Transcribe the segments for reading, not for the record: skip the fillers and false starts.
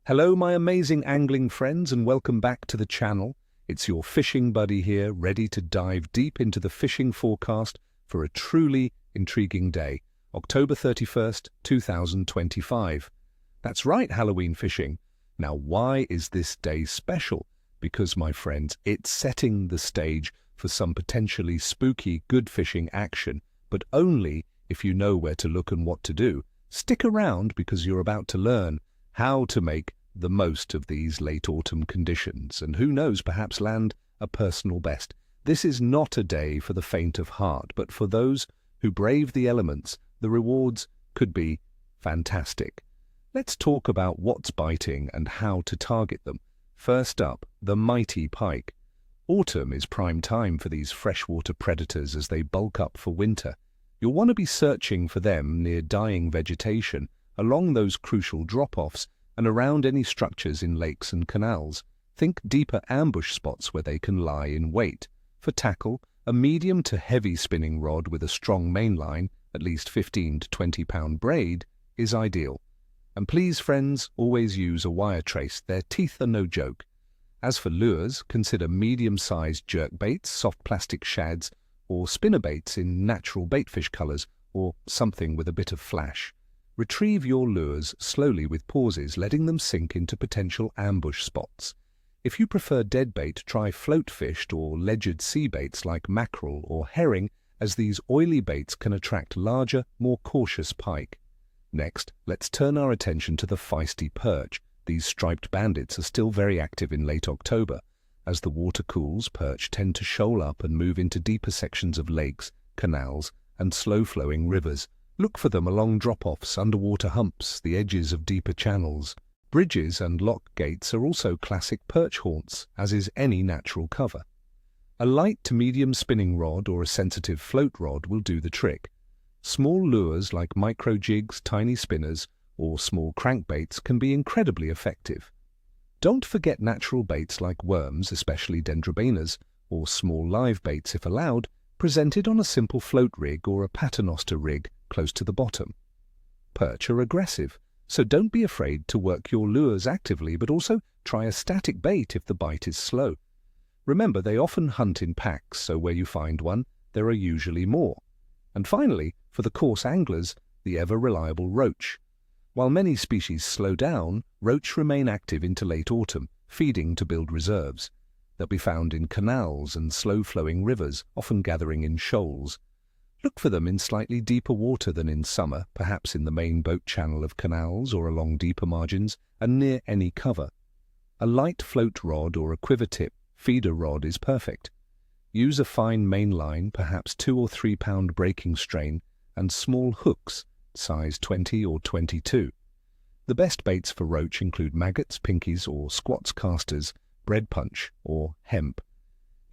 Hello, my amazing angling friends, and welcome back to the channel. It's your fishing buddy here, ready to dive deep into the fishing forecast for a truly intriguing day, October 31st, 2025. That's right, Halloween fishing. Now, why is this day special? Because, my friends, it's setting the stage for some potentially spooky good fishing action, but only if you know where to look and what to do. Stick around because you're about to learn how to make the most of these late autumn conditions, and who knows, perhaps land a personal best. This is not a day for the faint of heart, but for those who brave the elements, the rewards could be fantastic. Let's talk about what's biting and how to target them. First up, the mighty pike. Autumn is prime time for these freshwater predators as they bulk up for winter. You'll want to be searching for them near dying vegetation, along those crucial drop-offs, and around any structures in lakes and canals. Think deeper ambush spots where they can lie in wait. For tackle, a medium to heavy spinning rod with a strong main line, at least 15 to 20-pound braid, is ideal. And please, friends, always use a wire trace. Their teeth are no joke. As for lures, consider medium-sized jerkbaits, soft plastic shads, or spinnerbaits in natural baitfish colors, or something with a bit of flash. Retrieve your lures slowly with pauses, letting them sink into potential ambush spots. If you prefer deadbait, try float-fished or ledgered sea baits like mackerel or herring, as these oily baits can attract larger, more cautious pike. Next, let's turn our attention to the feisty perch. These striped bandits are still very active in late October. As the water cools, perch tend to shoal up and move into deeper sections of lakes, canals, and slow-flowing rivers. Look for them along drop-offs, underwater humps, the edges of deeper channels. Bridges and lock gates are also classic perch haunts, as is any natural cover. A light to medium spinning rod or a sensitive float rod will do the trick. Small lures like micro jigs, tiny spinners, or small crankbaits can be incredibly effective. Don't forget natural baits like worms, especially dendrobanas, or small live baits if allowed, presented on a simple float rig or a paternoster rig close to the bottom. Perch are aggressive, so don't be afraid to work your lures actively, but also try a static bait if the bite is slow. Remember, they often hunt in packs, so where you find one, there are usually more. And finally, for the coarse anglers, the ever-reliable roach. While many species slow down, roach remain active into late autumn, feeding to build reserves. They'll be found in canals and slow-flowing rivers, often gathering in shoals. Look for them in slightly deeper water than in summer, perhaps in the main boat channel of canals or along deeper margins, and near any cover. A light float rod or a quiver tip feeder rod is perfect. Use a fine main line, perhaps 2 or 3 pound breaking strain, and small hooks, size 20 or 22. The best baits for roach include maggots, pinkies, or squats casters, bread punch, or hemp.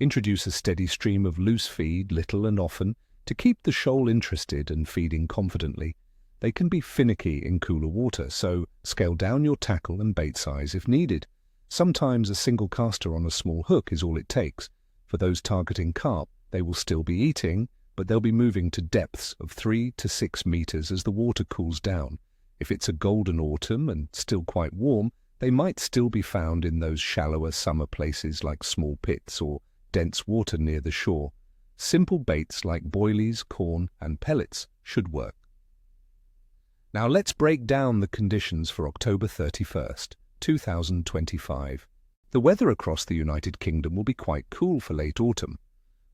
Introduce a steady stream of loose feed, little and often, to keep the shoal interested and feeding confidently. They can be finicky in cooler water, so scale down your tackle and bait size if needed. Sometimes a single caster on a small hook is all it takes. For those targeting carp, they will still be eating, but they'll be moving to depths of 3 to 6 meters as the water cools down. If it's a golden autumn and still quite warm, they might still be found in those shallower summer places like small pits or dense water near the shore. Simple baits like boilies, corn, and pellets should work. Now let's break down the conditions for October 31st, 2025. The weather across the United Kingdom will be quite cool for late autumn.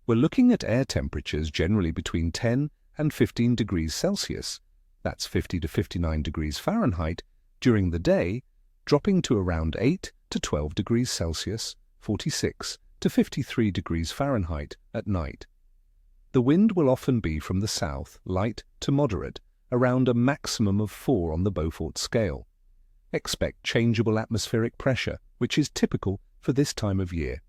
We're looking at air temperatures generally between 10 and 15 degrees Celsius, that's 50 to 59 degrees Fahrenheit, during the day, dropping to around 8 to 12 degrees Celsius, 46 to 53 degrees Fahrenheit at night. The wind will often be from the south, light to moderate, around a maximum of 4 on the Beaufort scale. Expect changeable atmospheric pressure, which is typical for this time of year.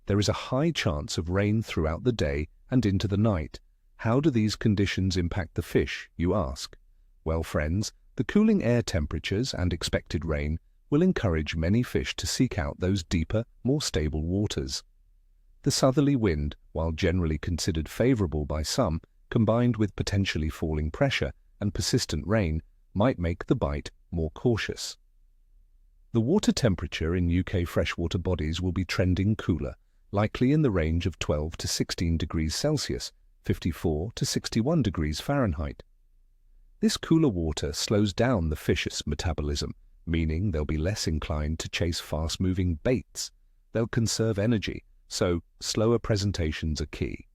There is a high chance of rain throughout the day and into the night. How do these conditions impact the fish, you ask? Well, friends, the cooling air temperatures and expected rain will encourage many fish to seek out those deeper, more stable waters. The southerly wind, while generally considered favorable by some, combined with potentially falling pressure and persistent rain, might make the bite more cautious. The water temperature in UK freshwater bodies will be trending cooler, likely in the range of 12 to 16 degrees Celsius, 54 to 61 degrees Fahrenheit. This cooler water slows down the fish's metabolism, meaning they'll be less inclined to chase fast-moving baits. They'll conserve energy, so slower presentations are key.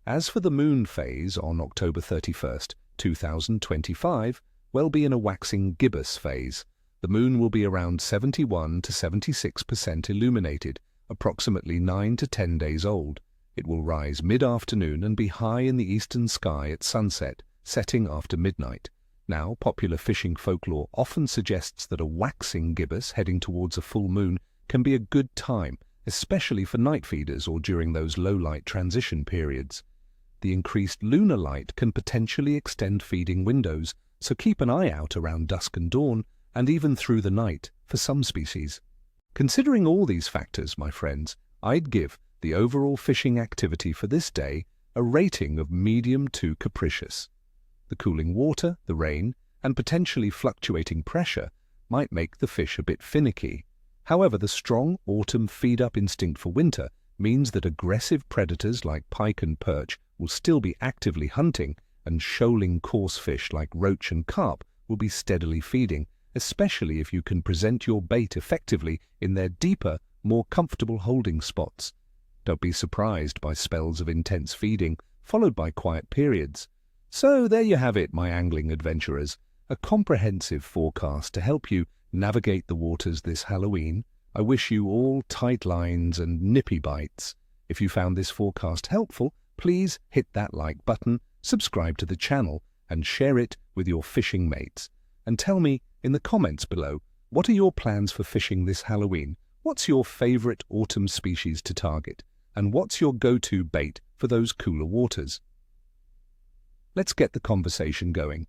As for the moon phase on October 31st, 2025, we'll be in a waxing gibbous phase. The moon will be around 71 to 76% illuminated, approximately 9 to 10 days old. It will rise mid-afternoon and be high in the eastern sky at sunset, setting after midnight. Now, popular fishing folklore often suggests that a waxing gibbous heading towards a full moon can be a good time, especially for night feeders or during those low-light transition periods. The increased lunar light can potentially extend feeding windows, so keep an eye out around dusk and dawn, and even through the night for some species. Considering all these factors, my friends, I'd give the overall fishing activity for this day a rating of medium to capricious. The cooling water, the rain, and potentially fluctuating pressure might make the fish a bit finicky. However, the strong autumn feed-up instinct for winter means that aggressive predators like pike and perch will still be actively hunting, and shoaling coarse fish like roach and carp will be steadily feeding, especially if you can present your bait effectively in their deeper, more comfortable holding spots. Don't be surprised by spells of intense feeding, followed by quiet periods. So there you have it, my angling adventurers, a comprehensive forecast to help you navigate the waters this Halloween. I wish you all tight lines and nippy bites. If you found this forecast helpful, please hit that like button, subscribe to the channel, and share it with your fishing mates. And tell me in the comments below, what are your plans for fishing this Halloween? What's your favorite autumn species to target? And what's your go-to bait for those cooler waters? Let's get the conversation going.